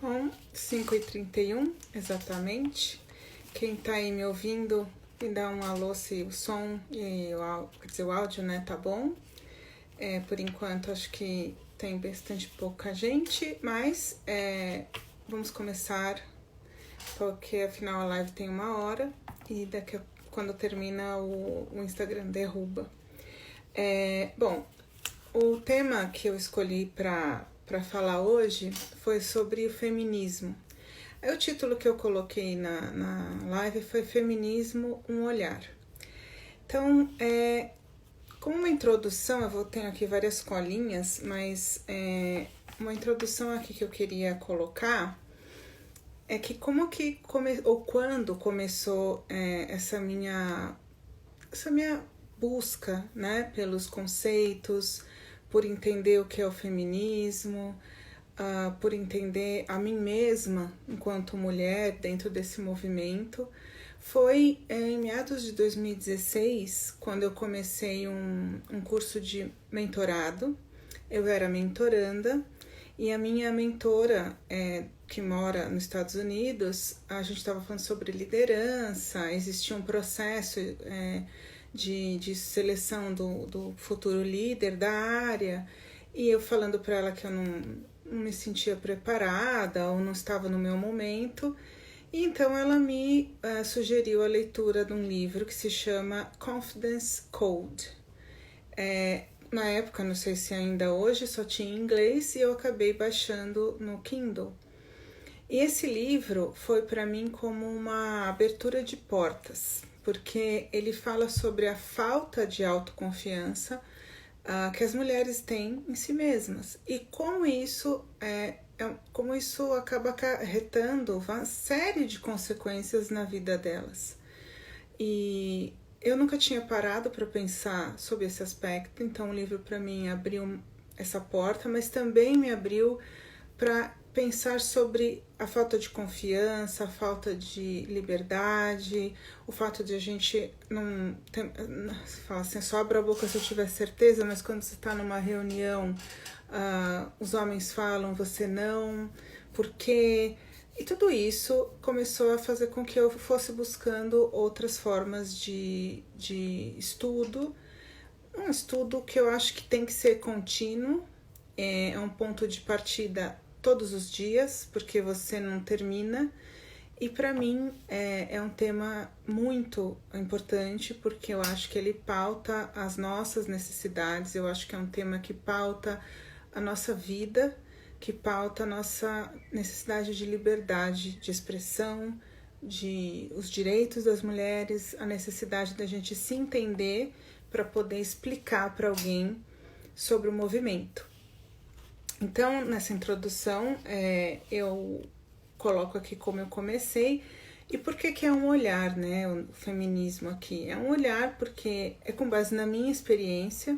Bom, 5h31 exatamente. Quem tá aí me ouvindo, me dá um alô se o som e o áudio, né, tá bom. Por enquanto acho que tem bastante pouca gente, mas vamos começar, porque afinal a live tem 1 hora e quando termina o Instagram derruba. Bom, o tema que eu escolhi para falar hoje foi sobre o feminismo. O título que eu coloquei na live foi Feminismo, um Olhar. Então, como uma introdução, tenho aqui várias colinhas, mas uma introdução aqui que eu queria colocar é que quando começou essa minha busca, né, pelos conceitos, por entender o que é o feminismo, por entender a mim mesma enquanto mulher dentro desse movimento. Foi em meados de 2016, quando eu comecei um curso de mentorado. Eu era mentoranda e a minha mentora, que mora nos Estados Unidos, a gente estava falando sobre liderança, existia um processo de seleção do futuro líder da área, e eu falando para ela que eu não me sentia preparada ou não estava no meu momento. E então ela me sugeriu a leitura de um livro que se chama Confidence Code. Na época, não sei se ainda hoje, só tinha em inglês e eu acabei baixando no Kindle. E esse livro foi para mim como uma abertura de portas, porque ele fala sobre a falta de autoconfiança que as mulheres têm em si mesmas e como isso acaba acarretando uma série de consequências na vida delas. E eu nunca tinha parado para pensar sobre esse aspecto, então o livro para mim abriu essa porta, mas também me abriu para pensar sobre a falta de confiança, a falta de liberdade, o fato de a gente não fala assim, só abra a boca se eu tiver certeza, mas quando você está numa reunião, os homens falam, você não, por quê? E tudo isso começou a fazer com que eu fosse buscando outras formas de estudo, um estudo que eu acho que tem que ser contínuo, é um ponto de partida todos os dias, porque você não termina. E para mim é um tema muito importante, porque eu acho que ele pauta as nossas necessidades, eu acho que é um tema que pauta a nossa vida, que pauta a nossa necessidade de liberdade de expressão, de os direitos das mulheres, a necessidade da gente se entender para poder explicar para alguém sobre o movimento. Então, nessa introdução, eu coloco aqui como eu comecei e por que é um olhar, né? O feminismo aqui é um olhar porque é com base na minha experiência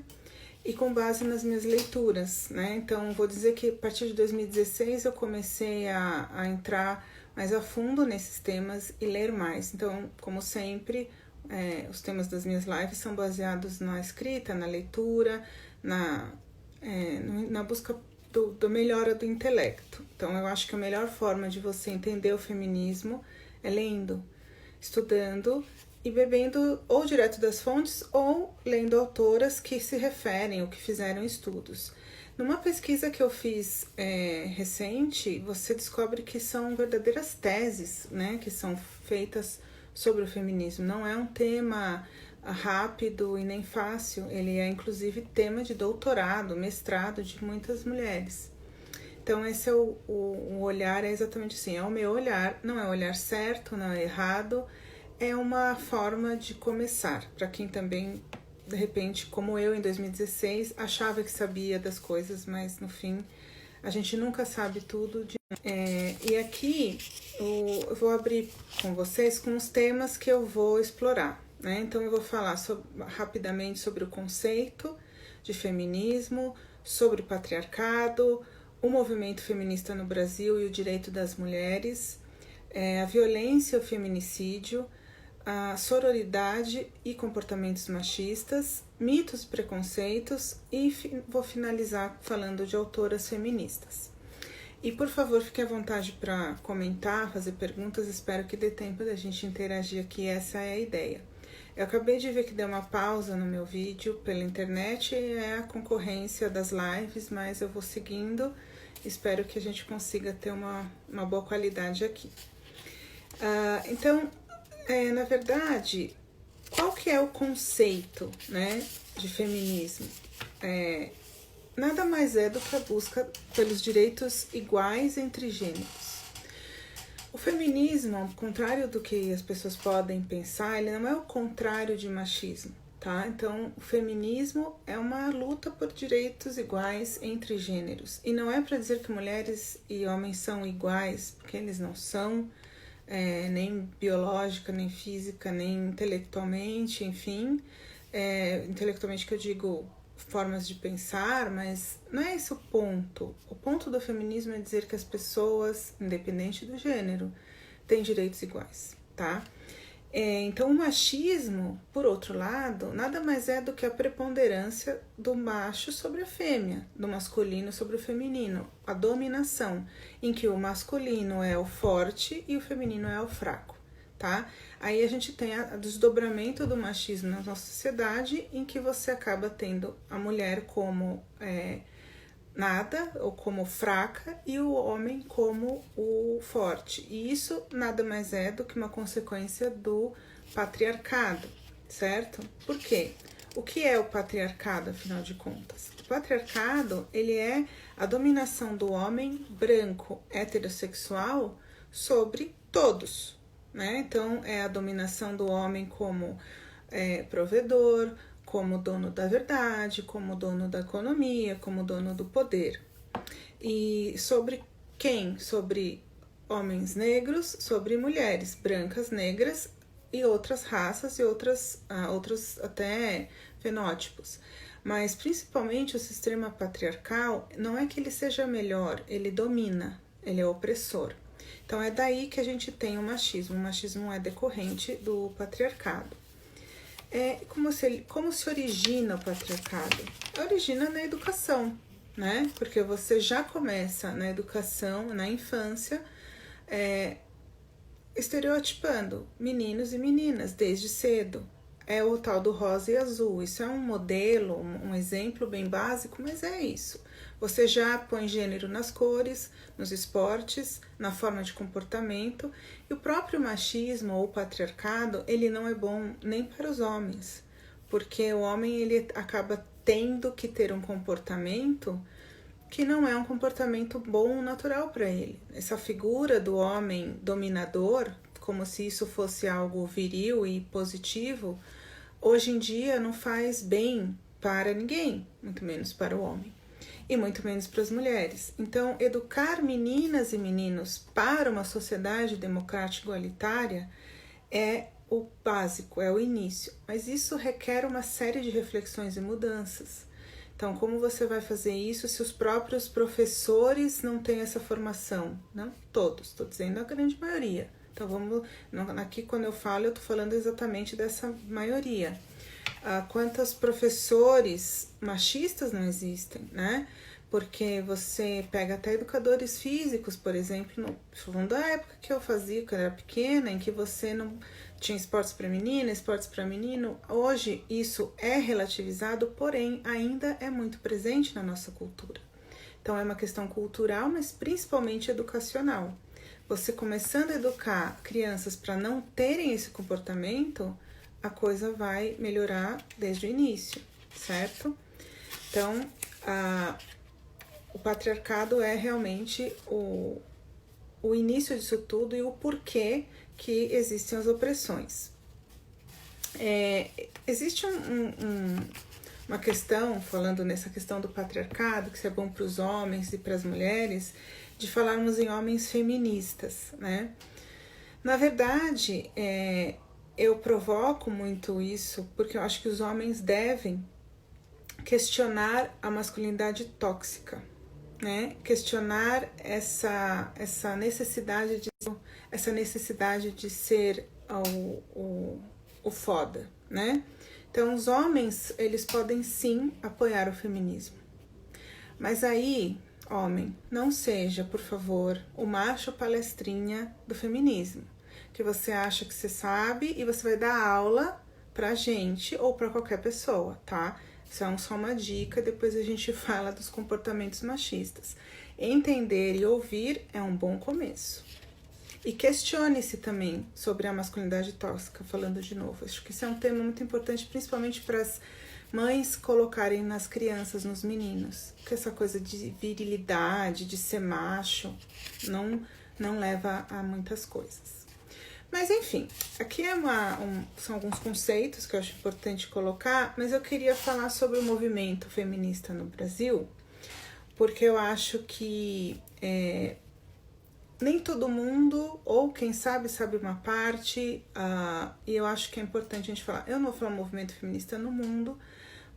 e com base nas minhas leituras, né? Então, vou dizer que a partir de 2016 eu comecei a entrar mais a fundo nesses temas e ler mais. Então, como sempre, os temas das minhas lives são baseados na escrita, na leitura, na busca da melhora do intelecto. Então, eu acho que a melhor forma de você entender o feminismo é lendo, estudando e bebendo ou direto das fontes ou lendo autoras que se referem ou que fizeram estudos. Numa pesquisa que eu fiz recente, você descobre que são verdadeiras teses, né, que são feitas sobre o feminismo. Não é um tema rápido e nem fácil, ele é inclusive tema de doutorado, mestrado de muitas mulheres. Então esse é o olhar, é exatamente assim, é o meu olhar, não é o olhar certo, não é errado, é uma forma de começar, para quem também, de repente, como eu em 2016, achava que sabia das coisas, mas no fim a gente nunca sabe tudo. E aqui eu vou abrir com vocês com os temas que eu vou explorar. Então eu vou falar rapidamente sobre o conceito de feminismo, sobre o patriarcado, o movimento feminista no Brasil e o direito das mulheres, a violência e o feminicídio, a sororidade e comportamentos machistas, mitos e preconceitos, e vou finalizar falando de autoras feministas. E por favor, fique à vontade para comentar, fazer perguntas, espero que dê tempo da gente interagir aqui, essa é a ideia. Eu acabei de ver que deu uma pausa no meu vídeo pela internet, é a concorrência das lives, mas eu vou seguindo, espero que a gente consiga ter uma boa qualidade aqui. Então, na verdade, qual que é o conceito, né, de feminismo? Nada mais é do que a busca pelos direitos iguais entre gêneros. O feminismo, ao contrário do que as pessoas podem pensar, ele não é o contrário de machismo, tá? Então, o feminismo é uma luta por direitos iguais entre gêneros. E não é para dizer que mulheres e homens são iguais, porque eles não são, nem biológica, nem física, nem intelectualmente, enfim. Intelectualmente que eu digo formas de pensar, mas não é esse o ponto. O ponto do feminismo é dizer que as pessoas, independente do gênero, têm direitos iguais, tá? Então, o machismo, por outro lado, nada mais é do que a preponderância do macho sobre a fêmea, do masculino sobre o feminino, a dominação, em que o masculino é o forte e o feminino é o fraco, tá? Aí a gente tem o desdobramento do machismo na nossa sociedade, em que você acaba tendo a mulher como nada ou como fraca e o homem como o forte. E isso nada mais é do que uma consequência do patriarcado, certo? Por quê? O que é o patriarcado, afinal de contas? O patriarcado, ele é a dominação do homem branco heterossexual sobre todos, né? Então, é a dominação do homem como provedor, como dono da verdade, como dono da economia, como dono do poder. E sobre quem? Sobre homens negros, sobre mulheres brancas, negras e outras raças e outros até fenótipos. Mas principalmente o sistema patriarcal não é que ele seja melhor, ele domina, ele é opressor. Então é daí que a gente tem o machismo. O machismo é decorrente do patriarcado. Como se origina o patriarcado? Origina na educação, né? Porque você já começa na educação, na infância, estereotipando meninos e meninas desde cedo. É o tal do rosa e azul. Isso é um modelo, um exemplo bem básico, mas é isso. Você já põe gênero nas cores, nos esportes, na forma de comportamento. E o próprio machismo ou patriarcado, ele não é bom nem para os homens. Porque o homem, ele acaba tendo que ter um comportamento que não é um comportamento bom, natural para ele. Essa figura do homem dominador, como se isso fosse algo viril e positivo, hoje em dia não faz bem para ninguém, muito menos para o homem. E muito menos para as mulheres. Então, educar meninas e meninos para uma sociedade democrática igualitária é o básico, é o início. Mas isso requer uma série de reflexões e mudanças. Então, como você vai fazer isso se os próprios professores não têm essa formação? Não todos, estou dizendo a grande maioria. Então, aqui quando eu falo, eu estou falando exatamente dessa maioria. Quantos professores machistas não existem, né? Porque você pega até educadores físicos, por exemplo, falando da época que eu fazia, quando eu era pequena, em que você não tinha esportes para menina, esportes para menino. Hoje isso é relativizado, porém ainda é muito presente na nossa cultura. Então é uma questão cultural, mas principalmente educacional. Você começando a educar crianças para não terem esse comportamento, a coisa vai melhorar desde o início, certo? Então, o patriarcado é realmente o início disso tudo e o porquê que existem as opressões. Existe uma questão, falando nessa questão do patriarcado, que isso é bom para os homens e para as mulheres, de falarmos em homens feministas, né? Na verdade, eu provoco muito isso porque eu acho que os homens devem questionar a masculinidade tóxica, né? Questionar essa necessidade de ser o foda, né? Então, os homens, eles podem sim apoiar o feminismo. Mas aí, homem, não seja, por favor, o macho palestrinha do feminismo, que você acha que você sabe e você vai dar aula pra gente ou pra qualquer pessoa, tá? Isso é só uma dica, depois a gente fala dos comportamentos machistas. Entender e ouvir é um bom começo. E questione-se também sobre a masculinidade tóxica, falando de novo. Acho que isso é um tema muito importante, principalmente para as mães colocarem nas crianças, nos meninos. Que essa coisa de virilidade, de ser macho, não leva a muitas coisas. Mas enfim, aqui são alguns conceitos que eu acho importante colocar, mas eu queria falar sobre o movimento feminista no Brasil, porque eu acho que nem todo mundo, ou quem sabe uma parte, e eu acho que é importante a gente falar. Eu não vou falar movimento feminista no mundo,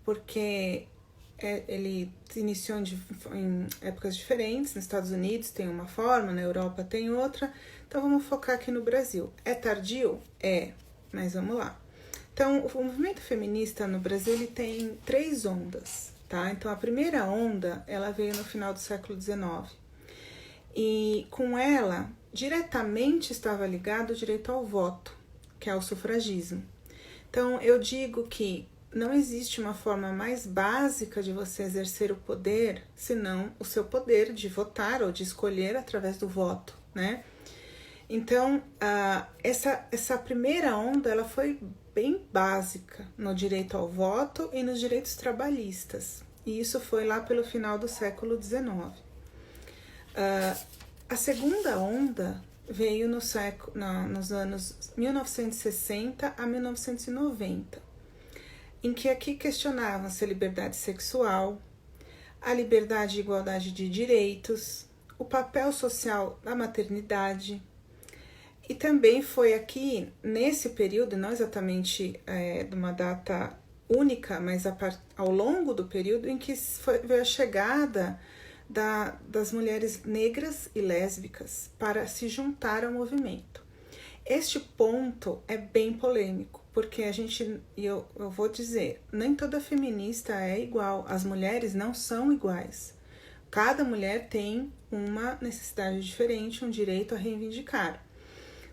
porque ele se iniciou em épocas diferentes. Nos Estados Unidos tem uma forma, na Europa tem outra, então vamos focar aqui no Brasil. É tardio? É, mas vamos lá. Então, o movimento feminista no Brasil ele tem 3 ondas, tá? Então, a primeira onda, ela veio no final do século XIX. E com ela, diretamente estava ligado o direito ao voto, que é o sufragismo. Então, eu digo que não existe uma forma mais básica de você exercer o poder, senão o seu poder de votar ou de escolher através do voto, né? Então, essa primeira onda, ela foi bem básica no direito ao voto e nos direitos trabalhistas. E isso foi lá pelo final do século XIX. A segunda onda veio nos anos 1960 a 1990, em que aqui questionavam-se a liberdade sexual, a liberdade e igualdade de direitos, o papel social da maternidade. E também foi aqui, nesse período, não exatamente de uma data única, mas ao longo do período, em que veio a chegada das mulheres negras e lésbicas para se juntar ao movimento. Este ponto é bem polêmico, porque eu vou dizer, nem toda feminista é igual, as mulheres não são iguais. Cada mulher tem uma necessidade diferente, um direito a reivindicar.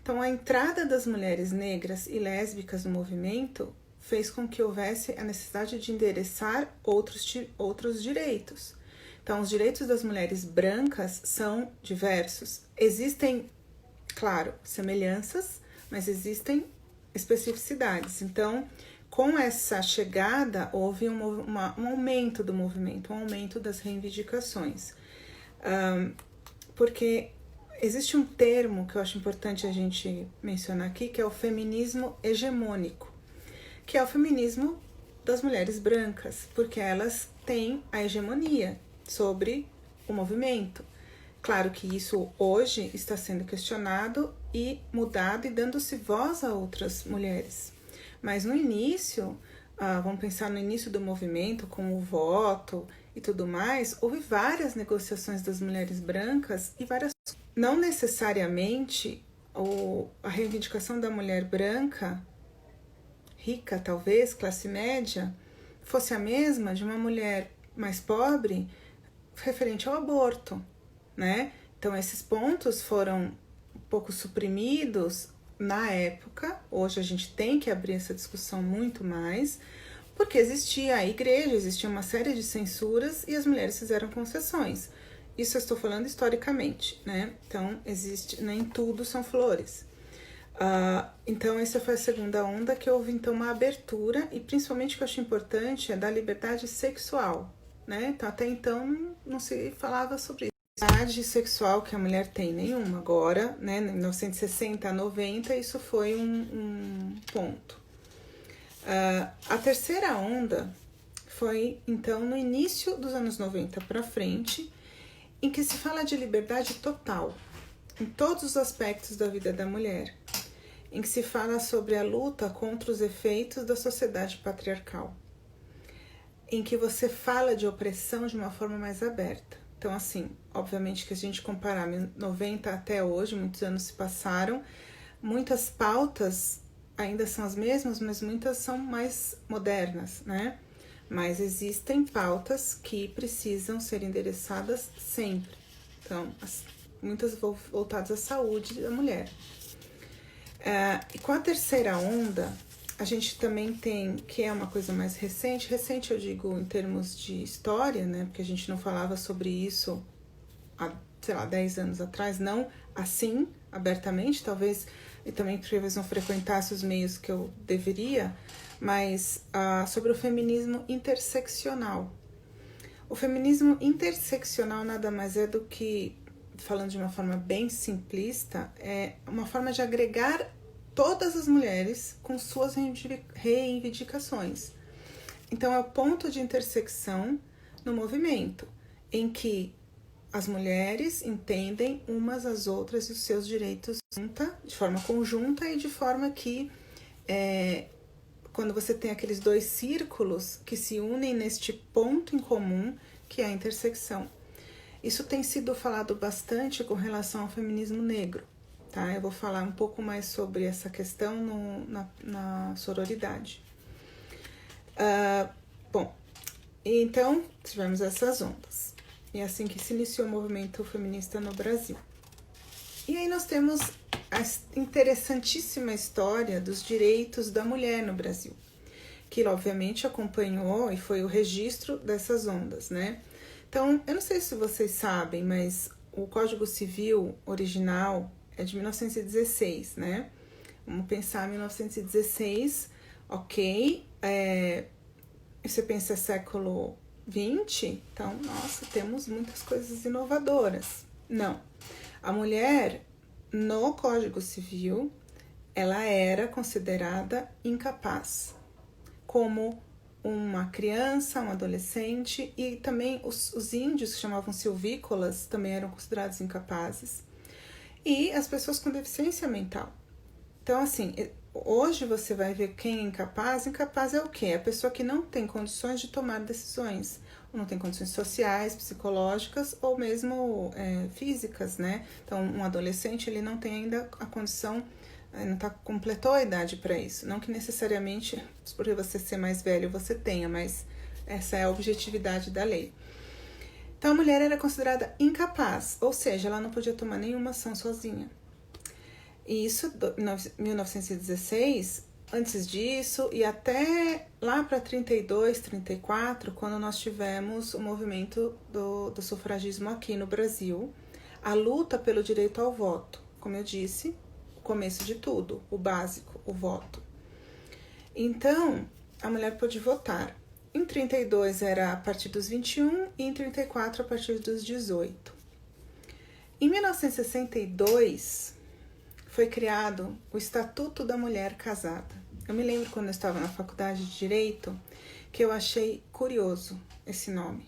Então, a entrada das mulheres negras e lésbicas no movimento fez com que houvesse a necessidade de endereçar outros direitos. Então, os direitos das mulheres brancas são diversos. Existem, claro, semelhanças, mas existem especificidades. Então, com essa chegada, houve um aumento do movimento, um aumento das reivindicações. Porque existe um termo que eu acho importante a gente mencionar aqui, que é o feminismo hegemônico, que é o feminismo das mulheres brancas, porque elas têm a hegemonia sobre o movimento. Claro que isso hoje está sendo questionado e mudado e dando-se voz a outras mulheres. Mas no início, vamos pensar no início do movimento, com o voto e tudo mais, houve várias negociações das mulheres brancas e várias. Não necessariamente a reivindicação da mulher branca, rica talvez, classe média, fosse a mesma de uma mulher mais pobre referente ao aborto, né? Então, esses pontos foram um pouco suprimidos na época. Hoje a gente tem que abrir essa discussão muito mais, porque existia a igreja, existia uma série de censuras e as mulheres fizeram concessões. Isso eu estou falando historicamente, né? Então, nem tudo são flores. Então, essa foi a segunda onda, que houve então uma abertura, e principalmente o que eu acho importante é da liberdade sexual, né? Então, até então não se falava sobre isso. Liberdade sexual que a mulher tem nenhuma. Agora, né, em 1960 a 90, isso foi um ponto. A terceira onda foi então no início dos anos 90 para frente, em que se fala de liberdade total em todos os aspectos da vida da mulher, em que se fala sobre a luta contra os efeitos da sociedade patriarcal, em que você fala de opressão de uma forma mais aberta. Então, assim, obviamente que a gente comparar 90 até hoje, muitos anos se passaram, muitas pautas ainda são as mesmas, mas muitas são mais modernas, né? mas existem pautas que precisam ser endereçadas sempre. Então, muitas voltadas à saúde da mulher. E com a terceira onda, a gente também tem, que é uma coisa mais recente eu digo em termos de história, né? Porque a gente não falava sobre isso há, 10 anos atrás, não assim, abertamente, talvez, e também porque talvez não frequentasse os meios que eu deveria, mas sobre o feminismo interseccional. O feminismo interseccional nada mais é do que, falando de uma forma bem simplista, é uma forma de agregar todas as mulheres com suas reivindicações. Então, é o ponto de intersecção no movimento, em que as mulheres entendem umas às outras e os seus direitos de forma conjunta e de forma que, quando você tem aqueles dois círculos que se unem neste ponto em comum, que é a intersecção. Isso tem sido falado bastante com relação ao feminismo negro. Tá? Eu vou falar um pouco mais sobre essa questão na sororidade. Bom, então tivemos essas ondas. E é assim que se iniciou o movimento feminista no Brasil. E aí nós temos a interessantíssima história dos direitos da mulher no Brasil, que obviamente acompanhou e foi o registro dessas ondas, né? Então, eu não sei se vocês sabem, mas o Código Civil original é de 1916, né? Vamos pensar 1916, ok, você pensa século XX, então, nossa, temos muitas coisas inovadoras. Não, a mulher no Código Civil, ela era considerada incapaz, como uma criança, um adolescente, e também os índios, que chamavam silvícolas, também eram considerados incapazes. E as pessoas com deficiência mental. Então, assim, hoje você vai ver quem é incapaz. Incapaz é o quê? É a pessoa que não tem condições de tomar decisões. Ou não tem condições sociais, psicológicas ou mesmo físicas, né? Então, um adolescente, ele não tem ainda a condição, não completou a idade para isso. Não que necessariamente, por você ser mais velho, você tenha, mas essa é a objetividade da lei. Então, a mulher era considerada incapaz, ou seja, ela não podia tomar nenhuma ação sozinha. E isso em 1916, antes disso, e até lá para 32, 34, quando nós tivemos o movimento do sufragismo aqui no Brasil, a luta pelo direito ao voto. Como eu disse, o começo de tudo, o básico, o voto. Então, a mulher pôde votar. Em 32 era a partir dos 21 e em 34 a partir dos 18. Em 1962 foi criado o Estatuto da Mulher Casada. Eu me lembro quando eu estava na faculdade de Direito que eu achei curioso esse nome.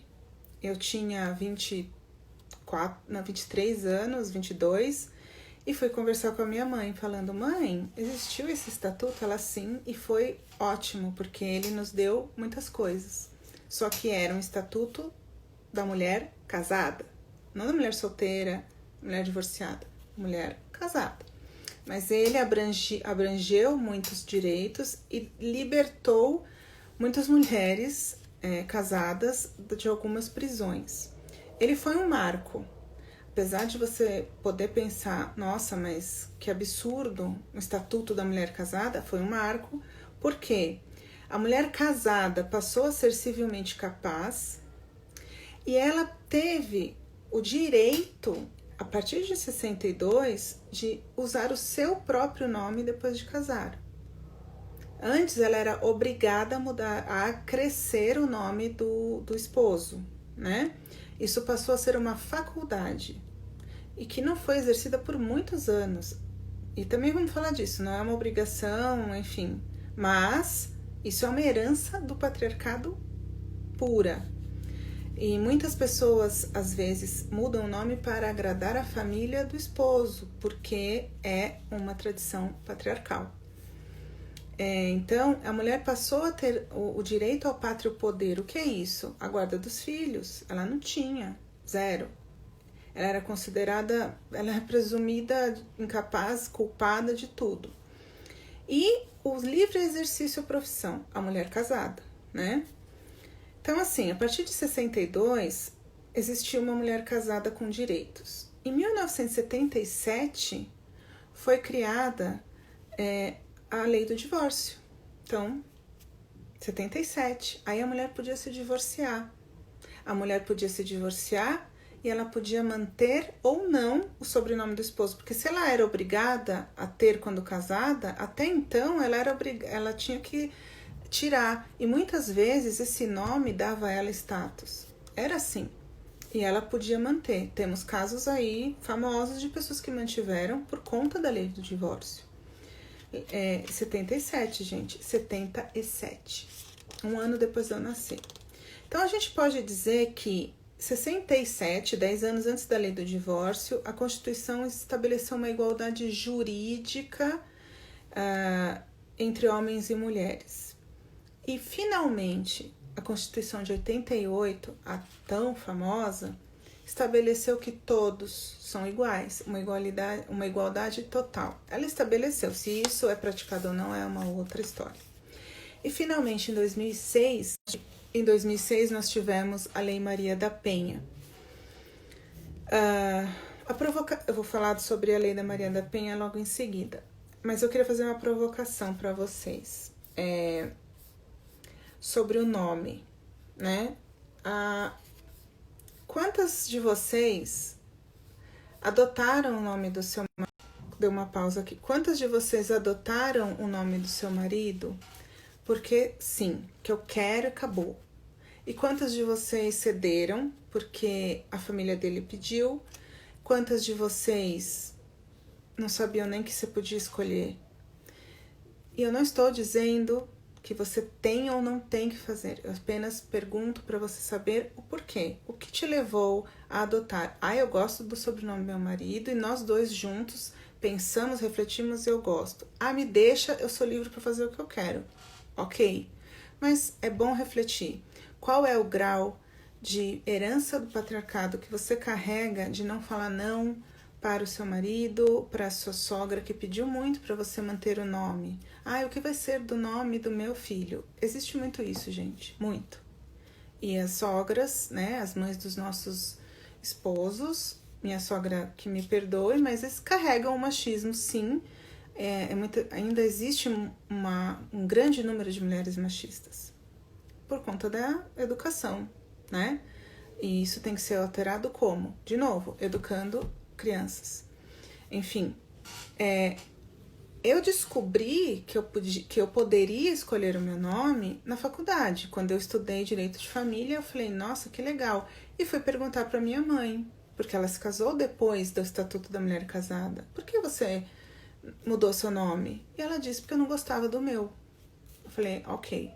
Eu tinha 23 anos, 22, e fui conversar com a minha mãe, falando: mãe, existiu esse estatuto? Ela sim, e foi ótimo, porque ele nos deu muitas coisas. Só que era um estatuto da mulher casada, não da mulher solteira, mulher divorciada, mulher casada. Mas ele abrangeu muitos direitos e libertou muitas mulheres casadas de algumas prisões. Ele foi um marco. Apesar de você poder pensar, nossa, mas que absurdo, o Estatuto da Mulher Casada, foi um marco, porque a mulher casada passou a ser civilmente capaz e ela teve o direito, a partir de 62, de usar o seu próprio nome depois de casar. Antes ela era obrigada a mudar, a crescer o nome do esposo, né? Isso passou a ser uma faculdade e que não foi exercida por muitos anos. E também vamos falar disso, não é uma obrigação, enfim. Mas isso é uma herança do patriarcado pura. E muitas pessoas, às vezes, mudam o nome para agradar a família do esposo, porque é uma tradição patriarcal. Então, a mulher passou a ter o direito ao pátrio poder. O que é isso? A guarda dos filhos. Ela não tinha, zero. Ela era considerada, ela é presumida incapaz, culpada de tudo. E o livre exercício à profissão, a mulher casada, né? Então, assim, a partir de 62, existiu uma mulher casada com direitos. Em 1977, foi criada a lei do divórcio. Então, 77. Aí a mulher podia se divorciar. A mulher podia se divorciar e ela podia manter ou não o sobrenome do esposo. Porque se ela era obrigada a ter quando casada, até então ela tinha que tirar. E muitas vezes esse nome dava a ela status. Era assim. E ela podia manter. Temos casos aí famosos de pessoas que mantiveram por conta da lei do divórcio. 77, gente. 77. Um ano depois de eu nascer. Então, a gente pode dizer que 67, 10 anos antes da lei do divórcio, a Constituição estabeleceu uma igualdade jurídica entre homens e mulheres. E, finalmente, a Constituição de 88, a tão famosa, estabeleceu que todos são iguais, uma igualdade total. Ela estabeleceu, se isso é praticado ou não é uma outra história. E, finalmente, em 2006 nós tivemos a Lei Maria da Penha. Eu vou falar sobre a Lei da Maria da Penha logo em seguida, mas eu queria fazer uma provocação para vocês sobre o nome, né? Quantas de vocês adotaram o nome do seu marido? Deu uma pausa aqui. Quantas de vocês adotaram o nome do seu marido? Porque sim, que eu quero e acabou. E quantas de vocês cederam porque a família dele pediu? Quantas de vocês não sabiam nem que você podia escolher? E eu não estou dizendo que você tem ou não tem que fazer. Eu apenas pergunto para você saber o porquê. O que te levou a adotar? Eu gosto do sobrenome do meu marido e nós dois juntos pensamos, refletimos e eu gosto. Me deixa, eu sou livre para fazer o que eu quero. Ok, mas é bom refletir. Qual é o grau de herança do patriarcado que você carrega de não falar não para o seu marido, para a sua sogra que pediu muito para você manter o nome? O que vai ser do nome do meu filho? Existe muito isso, gente, muito. E as sogras, né, as mães dos nossos esposos, minha sogra que me perdoe, mas eles carregam o machismo, sim. Ainda existe um grande número de mulheres machistas por conta da educação, né? E isso tem que ser alterado como? De novo, educando crianças. Enfim, eu descobri que eu poderia escolher o meu nome na faculdade. Quando eu estudei Direito de Família, eu falei, nossa, que legal. E fui perguntar para minha mãe, porque ela se casou depois do Estatuto da Mulher Casada. Por que você mudou seu nome? E ela disse, porque eu não gostava do meu. Eu falei, ok.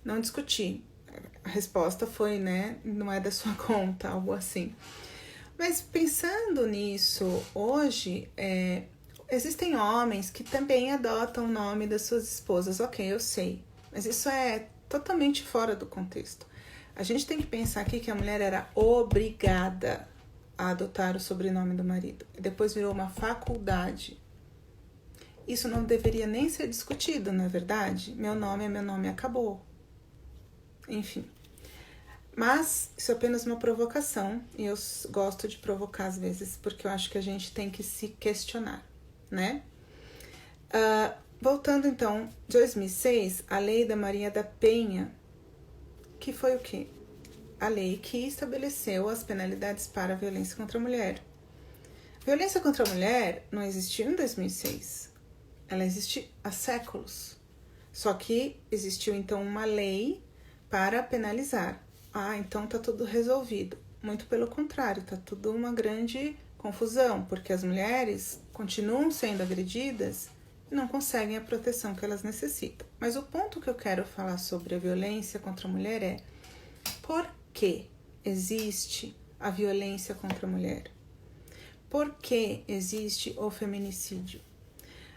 Não discuti. A resposta foi, né, não é da sua conta, algo assim. Mas pensando nisso, hoje, existem homens que também adotam o nome das suas esposas. Ok, eu sei. Mas isso é totalmente fora do contexto. A gente tem que pensar aqui que a mulher era obrigada a adotar o sobrenome do marido. Depois virou uma faculdade. Isso não deveria nem ser discutido, não é verdade? Meu nome é meu nome, acabou. Enfim. Mas isso é apenas uma provocação. E eu gosto de provocar às vezes, porque eu acho que a gente tem que se questionar, né? Voltando então, 2006, a Lei da Maria da Penha, que foi o quê? A lei que estabeleceu as penalidades para a violência contra a mulher. Violência contra a mulher não existiu em 2006. Ela existe há séculos. Só que existiu então uma lei para penalizar. Então tá tudo resolvido. Muito pelo contrário, tá tudo uma grande confusão, porque as mulheres continuam sendo agredidas e não conseguem a proteção que elas necessitam. Mas o ponto que eu quero falar sobre a violência contra a mulher é: por que existe a violência contra a mulher? Por que existe o feminicídio?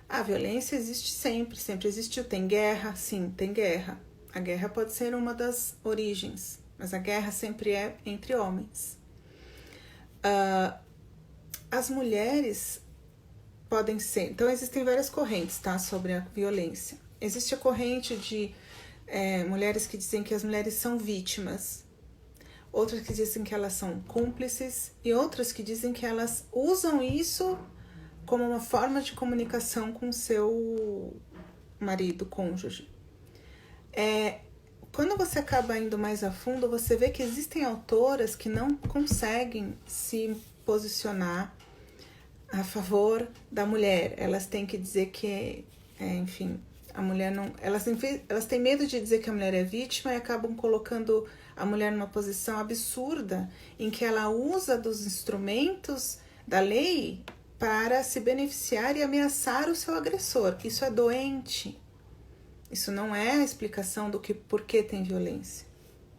A violência existe sempre, sempre existiu. Tem guerra? Sim, tem guerra. A guerra pode ser uma das origens, mas a guerra sempre é entre homens. As mulheres podem ser... Então, existem várias correntes, tá, sobre a violência. Existe a corrente de mulheres que dizem que as mulheres são vítimas, outras que dizem que elas são cúmplices e outras que dizem que elas usam isso como uma forma de comunicação com seu marido, cônjuge. Quando você acaba indo mais a fundo, você vê que existem autoras que não conseguem se posicionar a favor da mulher. Elas têm que dizer que, enfim, a mulher não... Elas têm medo de dizer que a mulher é vítima e acabam colocando a mulher numa posição absurda em que ela usa dos instrumentos da lei para se beneficiar e ameaçar o seu agressor. Isso é doente. Isso não é a explicação do que por que tem violência.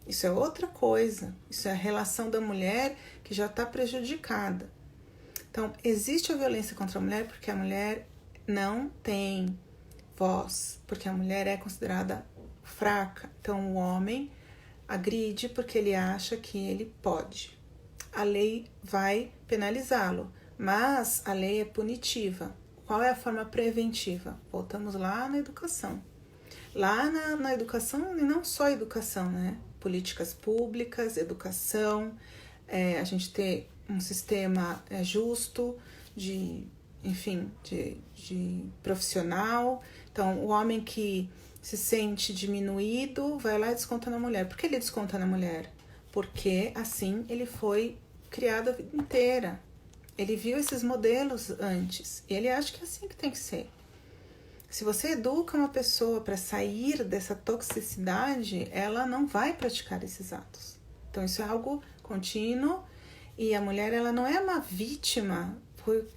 Isso é outra coisa. Isso é a relação da mulher que já está prejudicada. Então, existe a violência contra a mulher porque a mulher não tem voz, porque a mulher é considerada fraca. Então, o homem agride porque ele acha que ele pode. A lei vai penalizá-lo, mas a lei é punitiva. Qual é a forma preventiva? Voltamos lá na educação. Lá na educação, e não só educação, né? Políticas públicas, educação, a gente ter um sistema justo, de profissional. Então, o homem que se sente diminuído vai lá e desconta na mulher. Por que ele desconta na mulher? Porque assim ele foi criado a vida inteira. Ele viu esses modelos antes e ele acha que é assim que tem que ser. Se você educa uma pessoa para sair dessa toxicidade, ela não vai praticar esses atos. Então, isso é algo contínuo e a mulher, ela não é uma vítima,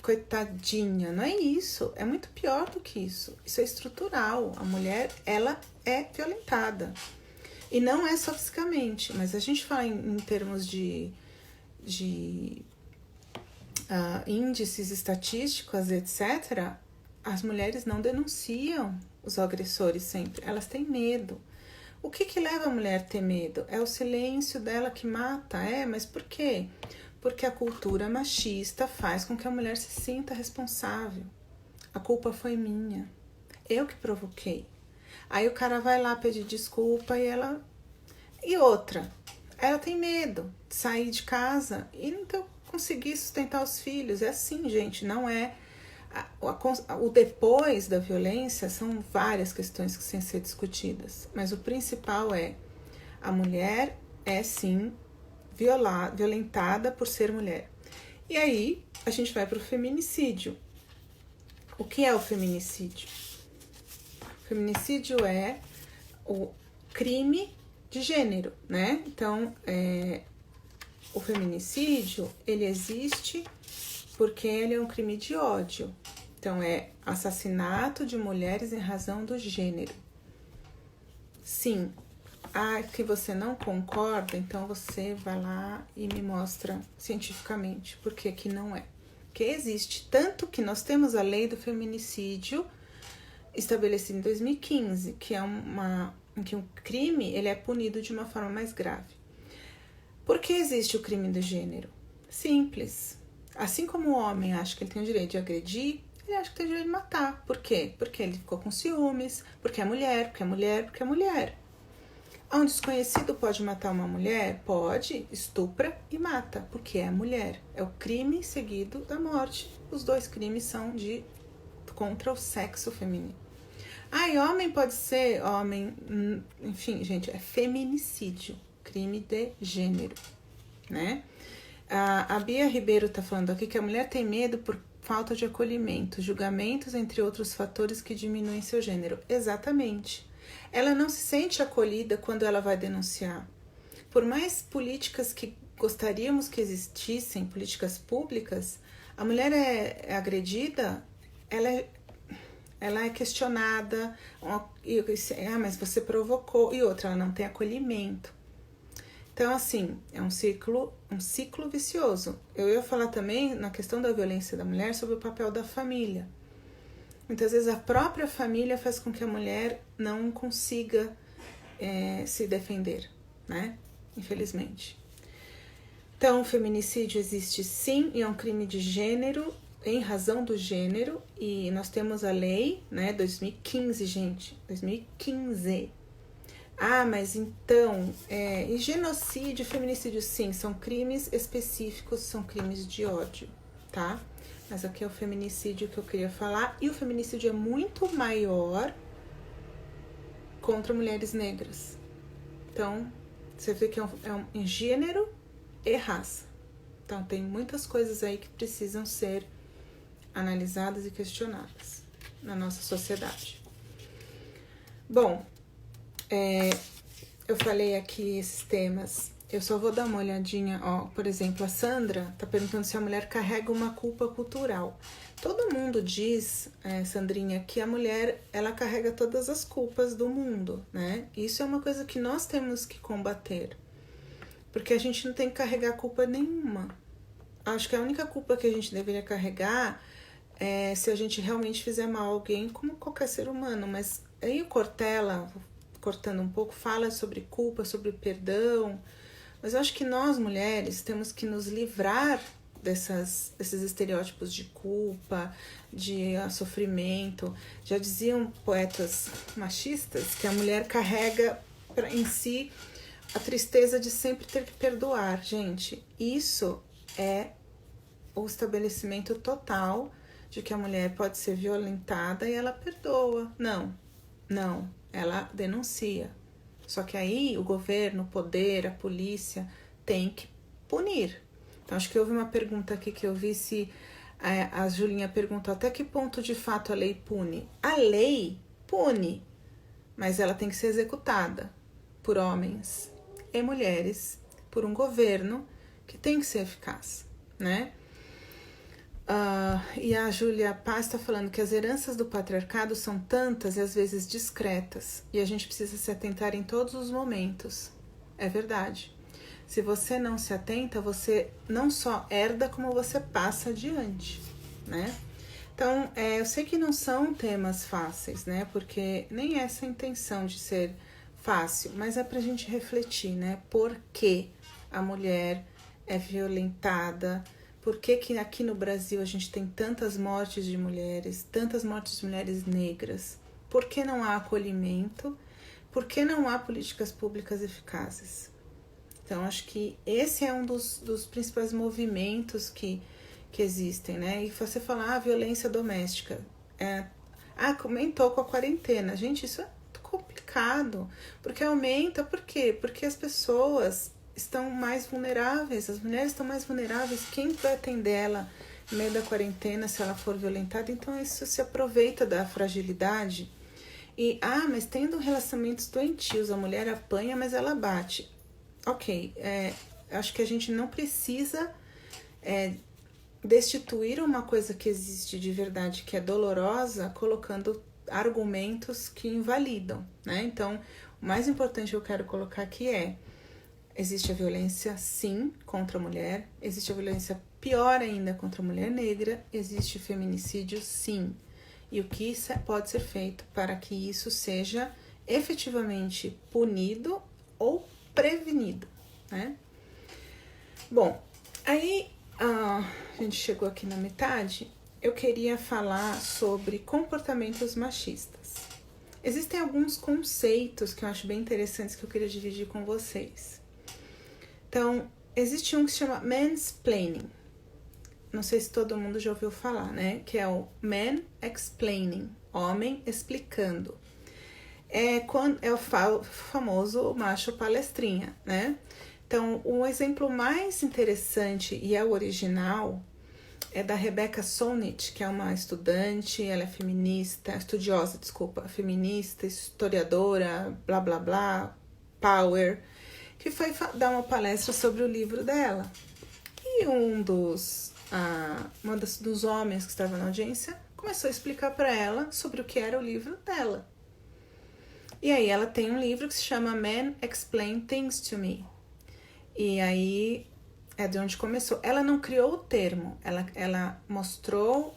coitadinha, não é isso. É muito pior do que isso. Isso é estrutural. A mulher, ela é violentada. E não é só fisicamente, mas a gente fala em termos de índices estatísticos, etc., as mulheres não denunciam os agressores sempre, elas têm medo. O que leva a mulher a ter medo? É o silêncio dela que mata, mas por quê? Porque a cultura machista faz com que a mulher se sinta responsável. A culpa foi minha, eu que provoquei. Aí o cara vai lá pedir desculpa e outra, ela tem medo de sair de casa e não conseguir sustentar os filhos. É assim, gente, não é... O depois da violência são várias questões que têm que ser discutidas, mas o principal é a mulher é sim violentada por ser mulher. E aí a gente vai para o feminicídio. O que é o feminicídio? O feminicídio é o crime de gênero, né? Então, o feminicídio, ele existe porque ele é um crime de ódio. Então, é assassinato de mulheres em razão do gênero. Sim, que você não concorda, então você vai lá e me mostra cientificamente por que não é. Porque existe, tanto que nós temos a lei do feminicídio estabelecida em 2015, que é em que um crime ele é punido de uma forma mais grave. Por que existe o crime do gênero? Simples. Assim como o homem acha que ele tem o direito de agredir, ele acha que tem o direito de matar. Por quê? Porque ele ficou com ciúmes, porque é mulher, porque é mulher, porque é mulher. Um desconhecido pode matar uma mulher? Pode, estupra e mata, porque é mulher. É o crime seguido da morte. Os dois crimes são contra o sexo feminino. E homem pode ser homem, enfim, gente, é feminicídio, crime de gênero, né? A Bia Ribeiro está falando aqui que a mulher tem medo por falta de acolhimento, julgamentos, entre outros fatores que diminuem seu gênero. Exatamente. Ela não se sente acolhida quando ela vai denunciar. Por mais políticas que gostaríamos que existissem, políticas públicas, a mulher é agredida, ela é questionada, mas você provocou, e outra, ela não tem acolhimento. Então, assim, é um ciclo vicioso. Eu ia falar também, na questão da violência da mulher, sobre o papel da família. Muitas vezes a própria família faz com que a mulher não consiga se defender, né? Infelizmente. Então, o feminicídio existe sim, e é um crime de gênero, em razão do gênero, e nós temos a lei, né, 2015, gente, 2015. Ah, mas então, e genocídio e feminicídio, sim, são crimes específicos, são crimes de ódio, tá? Mas aqui é o feminicídio que eu queria falar, e o feminicídio é muito maior contra mulheres negras. Então, você vê que é em gênero e raça. Então, tem muitas coisas aí que precisam ser analisadas e questionadas na nossa sociedade. Bom, eu falei aqui esses temas. Eu só vou dar uma olhadinha, ó. Por exemplo, a Sandra tá perguntando se a mulher carrega uma culpa cultural. Todo mundo diz, Sandrinha, que a mulher, ela carrega todas as culpas do mundo, né? Isso é uma coisa que nós temos que combater. Porque a gente não tem que carregar culpa nenhuma. Acho que a única culpa que a gente deveria carregar é se a gente realmente fizer mal a alguém, como qualquer ser humano. Mas aí o Cortella, cortando um pouco, fala sobre culpa, sobre perdão. Mas eu acho que nós, mulheres, temos que nos livrar desses estereótipos de culpa, de sofrimento. Já diziam poetas machistas que a mulher carrega em si a tristeza de sempre ter que perdoar. Gente, isso é o estabelecimento total de que a mulher pode ser violentada e ela perdoa. Não, ela denuncia. Só que aí o governo, o poder, a polícia tem que punir. Então acho que houve uma pergunta aqui que eu vi se a Julinha perguntou até que ponto de fato a lei pune. A lei pune, mas ela tem que ser executada por homens e mulheres, por um governo que tem que ser eficaz, né? E a Júlia Paz está falando que as heranças do patriarcado são tantas e às vezes discretas, e a gente precisa se atentar em todos os momentos. É verdade. Se você não se atenta, você não só herda, como você passa adiante, né? Então, eu sei que não são temas fáceis, né? Porque nem essa é a intenção de ser fácil, mas é pra gente refletir, né? Por que a mulher é violentada? Por que aqui no Brasil a gente tem tantas mortes de mulheres negras? Por que não há acolhimento? Por que não há políticas públicas eficazes? Então, acho que esse é um dos principais movimentos que existem, né? E você falar, violência doméstica. Aumentou com a quarentena. Gente, isso é muito complicado. Porque aumenta, por quê? Porque as pessoas estão mais vulneráveis, as mulheres estão mais vulneráveis. Quem vai atender ela no meio da quarentena se ela for violentada? Então, isso se aproveita da fragilidade. E, mas tendo relacionamentos doentios, a mulher apanha, mas ela bate. Ok, acho que a gente não precisa destituir uma coisa que existe de verdade, que é dolorosa, colocando argumentos que invalidam, né? Então, o mais importante que eu quero colocar aqui existe a violência, sim, contra a mulher, existe a violência pior ainda contra a mulher negra, existe feminicídio, sim. E o que pode ser feito para que isso seja efetivamente punido ou prevenido, né? Bom, aí a gente chegou aqui na metade. Eu queria falar sobre comportamentos machistas. Existem alguns conceitos que eu acho bem interessantes que eu queria dividir com vocês. Então, existe um que se chama mansplaining. Não sei se todo mundo já ouviu falar, né? Que é o man explaining, homem explicando. É o famoso macho palestrinha, né? Então, o exemplo mais interessante e é o original é da Rebecca Solnit, que é uma estudante, ela é feminista, historiadora, blá blá blá, power, que foi dar uma palestra sobre o livro dela. E um dos homens que estava na audiência começou a explicar para ela sobre o que era o livro dela. E aí ela tem um livro que se chama Men Explain Things to Me. E aí é de onde começou. Ela não criou o termo, ela mostrou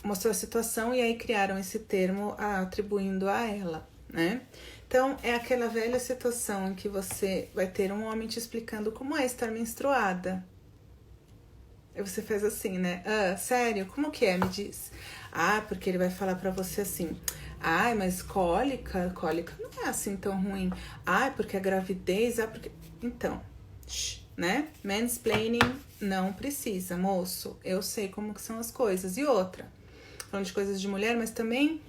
a situação e aí criaram esse termo atribuindo a ela, né? Então, é aquela velha situação em que você vai ter um homem te explicando como é estar menstruada. E você faz assim, né? Sério? Como que é? Me diz. Porque ele vai falar pra você assim... Ai, mas cólica não é assim tão ruim. Ai, porque a gravidez, porque... Então, né? Mansplaining não precisa, moço. Eu sei como que são as coisas. E outra, falando de coisas de mulher, mas também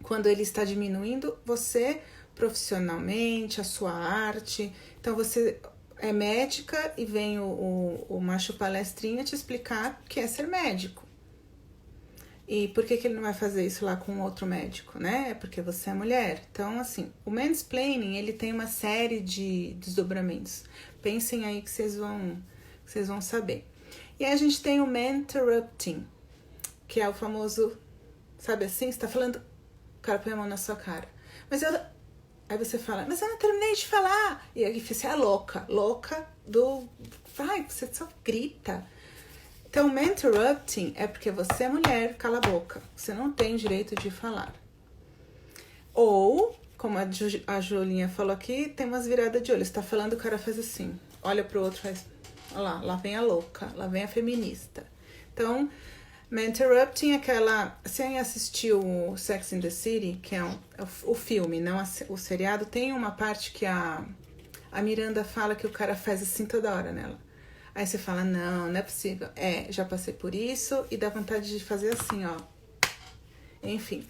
quando ele está diminuindo você profissionalmente, a sua arte. Então você é médica e vem o macho palestrinha te explicar o que é ser médico. E por que ele não vai fazer isso lá com outro médico, né? É porque você é mulher. Então, assim, o mansplaining, ele tem uma série de desdobramentos. Pensem aí que vocês vão saber. E aí a gente tem o man-interrupting, que é o famoso, sabe assim, você tá falando, o cara põe a mão na sua cara. Aí você fala, mas eu não terminei de falar. E aí você é louca do... Ai, você só grita. Então, man-interrupting é porque você é mulher, cala a boca. Você não tem direito de falar. Ou, como a Julinha falou aqui, tem umas viradas de olho. Você tá falando, o cara faz assim. Olha pro outro, faz... Olha lá vem a louca, lá vem a feminista. Então, man-interrupting é aquela... Você assistiu o Sex and the City, que é o filme, não o seriado, tem uma parte que a Miranda fala que o cara faz assim toda hora nela. Aí você fala, não é possível. Já passei por isso e dá vontade de fazer assim, ó. Enfim.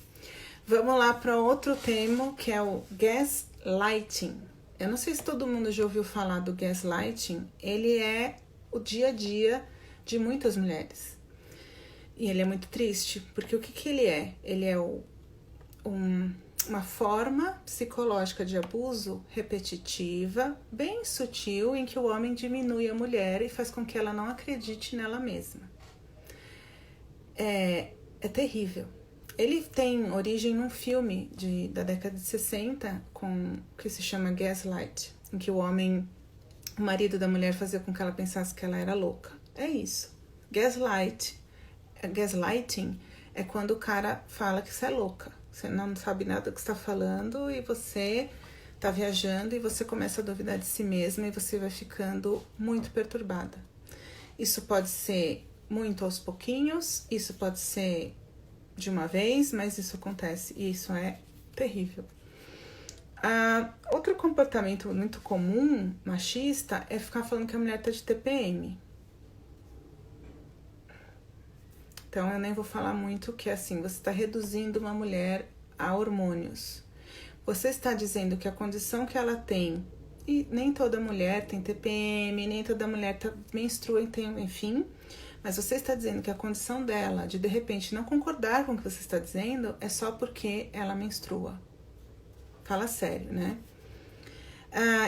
Vamos lá para outro tema, que é o gaslighting. Eu não sei se todo mundo já ouviu falar do gaslighting. Ele é o dia a dia de muitas mulheres. E ele é muito triste, porque o que ele é? Ele é uma forma psicológica de abuso repetitiva, bem sutil, em que o homem diminui a mulher e faz com que ela não acredite nela mesma. É terrível. Ele tem origem num filme da década de 60, que se chama Gaslight, em que o marido da mulher fazia com que ela pensasse que ela era louca. É isso. Gaslighting é quando o cara fala que você é louca. Você não sabe nada do que está falando e você está viajando e você começa a duvidar de si mesma e você vai ficando muito perturbada. Isso pode ser muito aos pouquinhos, isso pode ser de uma vez, mas isso acontece e isso é terrível. Outro comportamento muito comum, machista, é ficar falando que a mulher está de TPM. Então, eu nem vou falar muito que é assim, você está reduzindo uma mulher a hormônios. Você está dizendo que a condição que ela tem, e nem toda mulher tem TPM, nem toda mulher menstrua, enfim, mas você está dizendo que a condição dela de repente não concordar com o que você está dizendo é só porque ela menstrua. Fala sério, né?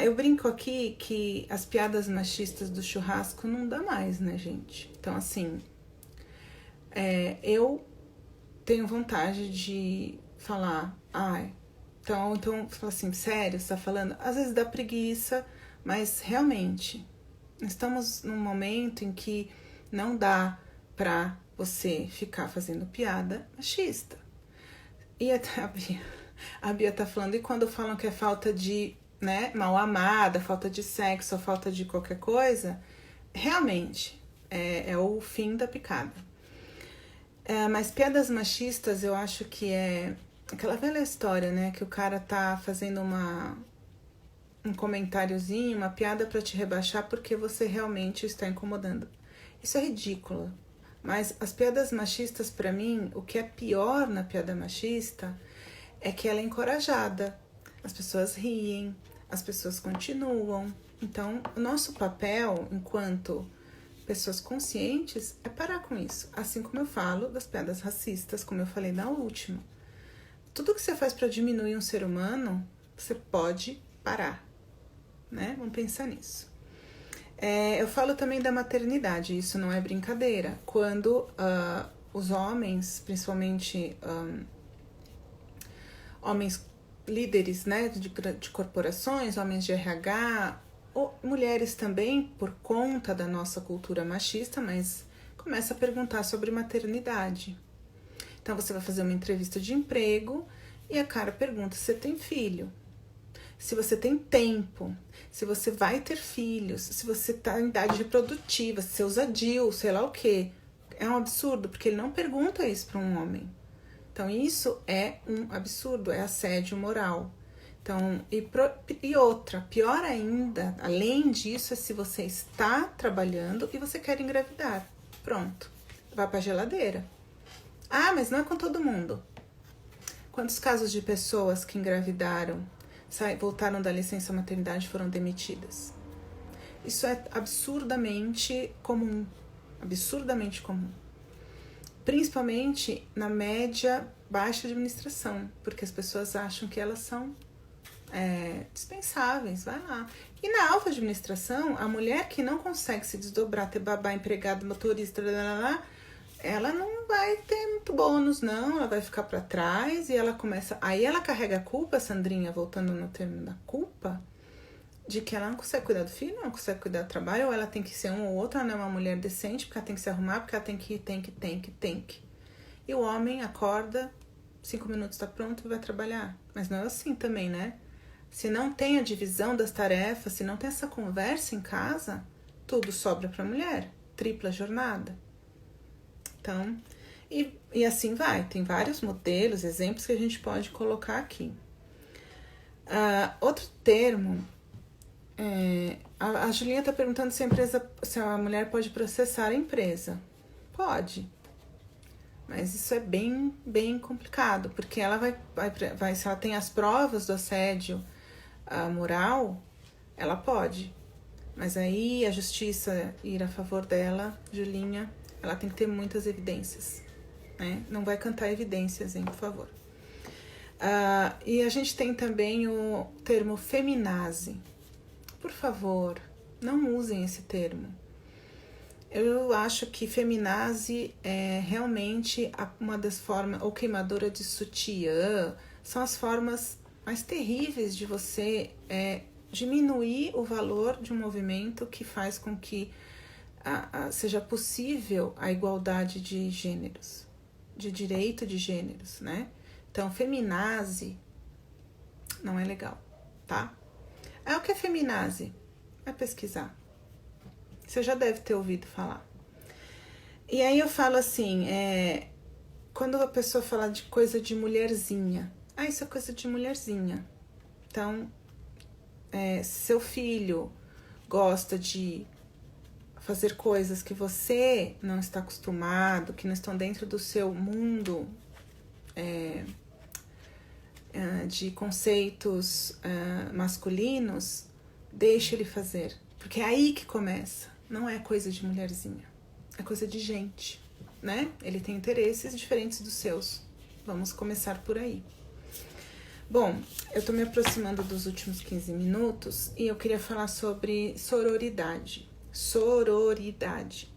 Eu brinco aqui que as piadas machistas do churrasco não dá mais, né, gente? Então, assim... eu tenho vontade de falar, então fala assim, sério, você tá falando? Às vezes dá preguiça, mas realmente estamos num momento em que não dá pra você ficar fazendo piada machista. E até a Bia tá falando, e quando falam que é falta de, né, mal amada, falta de sexo, falta de qualquer coisa, realmente é o fim da picada. Mas piadas machistas eu acho que é aquela velha história, né? Que o cara tá fazendo um comentáriozinho, uma piada pra te rebaixar porque você realmente está incomodando. Isso é ridículo. Mas as piadas machistas, pra mim, o que é pior na piada machista é que ela é encorajada. As pessoas riem, as pessoas continuam. Então, o nosso papel enquanto pessoas conscientes é parar com isso. Assim como eu falo das piadas racistas, como eu falei na última. Tudo que você faz para diminuir um ser humano, você pode parar, né? Vamos pensar nisso. Eu falo também da maternidade, isso não é brincadeira. Quando os homens, principalmente homens líderes, né, de corporações, homens de RH, mulheres também, por conta da nossa cultura machista, mas começa a perguntar sobre maternidade. Então você vai fazer uma entrevista de emprego e a cara pergunta se você tem filho, se você tem tempo, se você vai ter filhos, se você está em idade reprodutiva, se você usa DIU, sei lá o quê. É um absurdo, porque ele não pergunta isso para um homem. Então, isso é um absurdo, é assédio moral. Então, e outra, pior ainda, além disso, é se você está trabalhando e você quer engravidar. Pronto, vai para a geladeira. Ah, mas não é com todo mundo. Quantos casos de pessoas que engravidaram, voltaram da licença maternidade e foram demitidas? Isso é absurdamente comum. Absurdamente comum. Principalmente na média baixa administração, porque as pessoas acham que elas são dispensáveis, vai lá. E na alta administração, a mulher que não consegue se desdobrar, ter babá, empregado, motorista, ela não vai ter muito bônus, não, ela vai ficar para trás e ela começa... Aí ela carrega a culpa, Sandrinha, voltando no termo da culpa, de que ela não consegue cuidar do filho, não consegue cuidar do trabalho, ou ela tem que ser um ou outro, ela não é uma mulher decente, porque ela tem que se arrumar, porque ela tem que. E o homem acorda, 5 minutos tá pronto e vai trabalhar. Mas não é assim também, né? Se não tem a divisão das tarefas, se não tem essa conversa em casa, tudo sobra para a mulher. Tripla jornada. Então, e assim vai. Tem vários modelos, exemplos que a gente pode colocar aqui. Outro termo, a Julinha está perguntando se a mulher pode processar a empresa. Pode. Mas isso é bem, bem complicado, porque ela vai se ela tem as provas do assédio moral, ela pode. Mas aí a justiça ir a favor dela, Julinha, ela tem que ter muitas evidências, né? Não vai cantar evidências, hein, por favor. E a gente tem também o termo feminazi. Por favor, não usem esse termo. Eu acho que feminazi é realmente uma das formas, ou queimadora de sutiã, são as formas mais terríveis de você diminuir o valor de um movimento que faz com que seja possível a igualdade de gêneros, de direito de gêneros, né? Então, feminazi não é legal, tá? O que é feminazi? Vai pesquisar. Você já deve ter ouvido falar. E aí eu falo assim, quando a pessoa fala de coisa de mulherzinha, isso é coisa de mulherzinha. Então, se seu filho gosta de fazer coisas que você não está acostumado, que não estão dentro do seu mundo de conceitos masculinos, deixe ele fazer. Porque é aí que começa. Não é coisa de mulherzinha. É coisa de gente, né? Ele tem interesses diferentes dos seus. Vamos começar por aí. Bom, eu tô me aproximando dos últimos 15 minutos e eu queria falar sobre sororidade. Sororidade.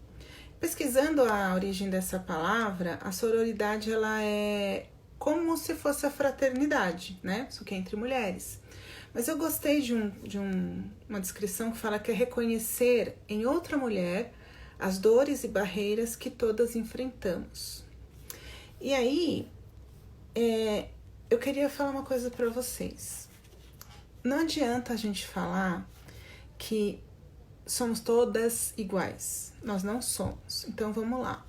Pesquisando a origem dessa palavra, a sororidade ela é como se fosse a fraternidade, né? Só que é entre mulheres. Mas eu gostei de uma descrição que fala que é reconhecer em outra mulher as dores e barreiras que todas enfrentamos. E aí, eu queria falar uma coisa para vocês. Não adianta a gente falar que somos todas iguais. Nós não somos. Então, vamos lá.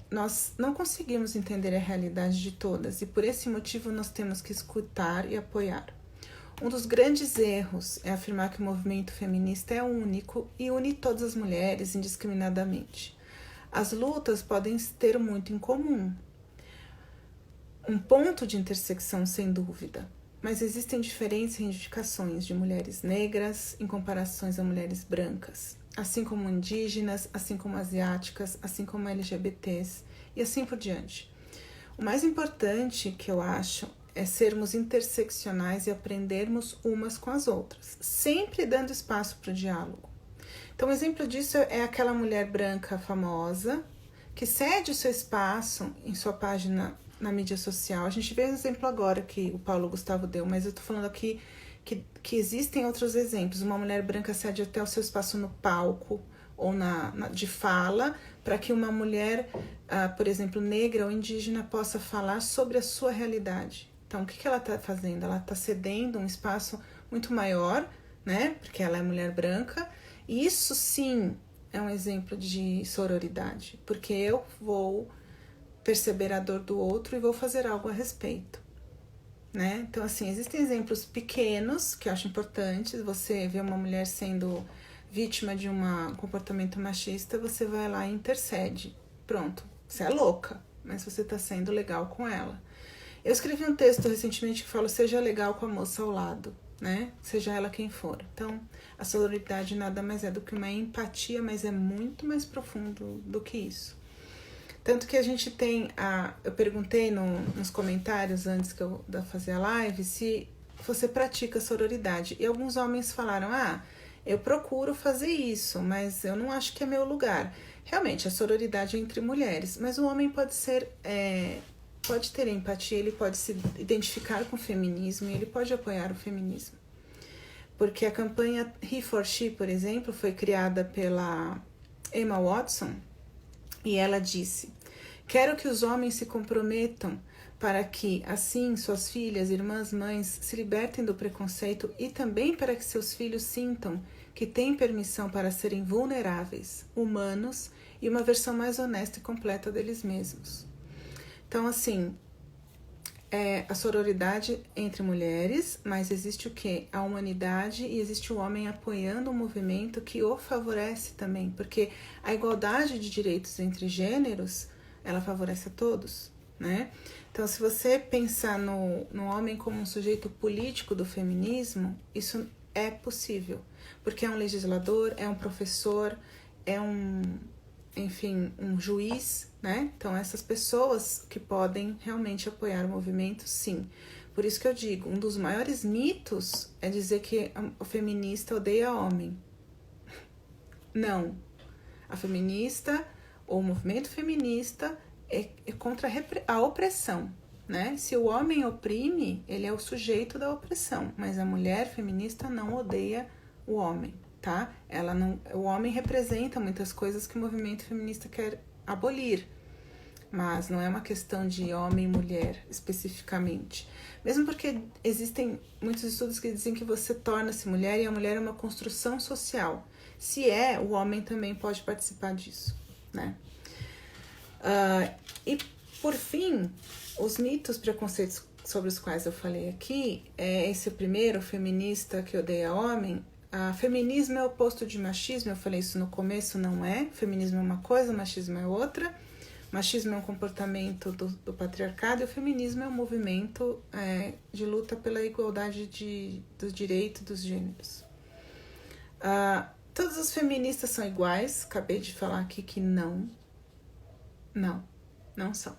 Nós não conseguimos entender a realidade de todas e por esse motivo nós temos que escutar e apoiar. Um dos grandes erros é afirmar que o movimento feminista é único e une todas as mulheres indiscriminadamente. As lutas podem ter muito em comum. Um ponto de intersecção, sem dúvida, mas existem diferentes reivindicações de mulheres negras em comparações a mulheres brancas, assim como indígenas, assim como asiáticas, assim como LGBTs e assim por diante. O mais importante que eu acho é sermos interseccionais e aprendermos umas com as outras, sempre dando espaço para o diálogo. Então, um exemplo disso é aquela mulher branca famosa que cede o seu espaço em sua página na mídia social. A gente vê um exemplo agora que o Paulo Gustavo deu, mas eu tô falando aqui que existem outros exemplos. Uma mulher branca cede até o seu espaço no palco ou de fala, para que uma mulher, por exemplo, negra ou indígena, possa falar sobre a sua realidade. Então, o que ela está fazendo? Ela está cedendo um espaço muito maior, né? Porque ela é mulher branca. E isso, sim, é um exemplo de sororidade. Porque eu vou perceber a dor do outro e vou fazer algo a respeito, né? Então, assim, existem exemplos pequenos que eu acho importantes. Você vê uma mulher sendo vítima de um comportamento machista, você vai lá e intercede. Pronto, você é louca, mas você tá sendo legal com ela. Eu escrevi um texto recentemente que fala: seja legal com a moça ao lado, né? Seja ela quem for. Então, a sororidade nada mais é do que uma empatia, mas é muito mais profundo do que isso. Tanto que a gente tem eu perguntei nos comentários antes que eu fazer a live se você pratica sororidade. E alguns homens falaram: eu procuro fazer isso, mas eu não acho que é meu lugar. Realmente, a sororidade é entre mulheres, mas o homem pode ter empatia, ele pode se identificar com o feminismo e ele pode apoiar o feminismo. Porque a campanha He for She, por exemplo, foi criada pela Emma Watson e ela disse: quero que os homens se comprometam para que, assim, suas filhas, irmãs, mães se libertem do preconceito e também para que seus filhos sintam que têm permissão para serem vulneráveis, humanos e uma versão mais honesta e completa deles mesmos. Então, assim, a sororidade entre mulheres, mas existe o quê? A humanidade, e existe o homem apoiando um movimento que o favorece também, porque a igualdade de direitos entre gêneros, ela favorece a todos, né? Então, se você pensar no homem como um sujeito político do feminismo, isso é possível, porque é um legislador, é um professor, é um juiz, né? Então, essas pessoas que podem realmente apoiar o movimento, sim. Por isso que eu digo, um dos maiores mitos é dizer que o feminista odeia homem. Não. A feminista, ou o movimento feminista, é contra a opressão, né? Se o homem oprime, ele é o sujeito da opressão, mas a mulher feminista não odeia o homem, tá? O homem representa muitas coisas que o movimento feminista quer abolir, mas não é uma questão de homem e mulher especificamente. Mesmo porque existem muitos estudos que dizem que você torna-se mulher e a mulher é uma construção social. Se o homem também pode participar disso, né? E por fim, os mitos, preconceitos sobre os quais eu falei aqui, esse primeiro, feminista que odeia homem. Feminismo é o oposto de machismo, eu falei isso no começo, não é. Feminismo é uma coisa, machismo é outra. Machismo é um comportamento do patriarcado e o feminismo é um movimento de luta pela igualdade do direito dos gêneros. Todas as feministas são iguais, acabei de falar aqui que não são.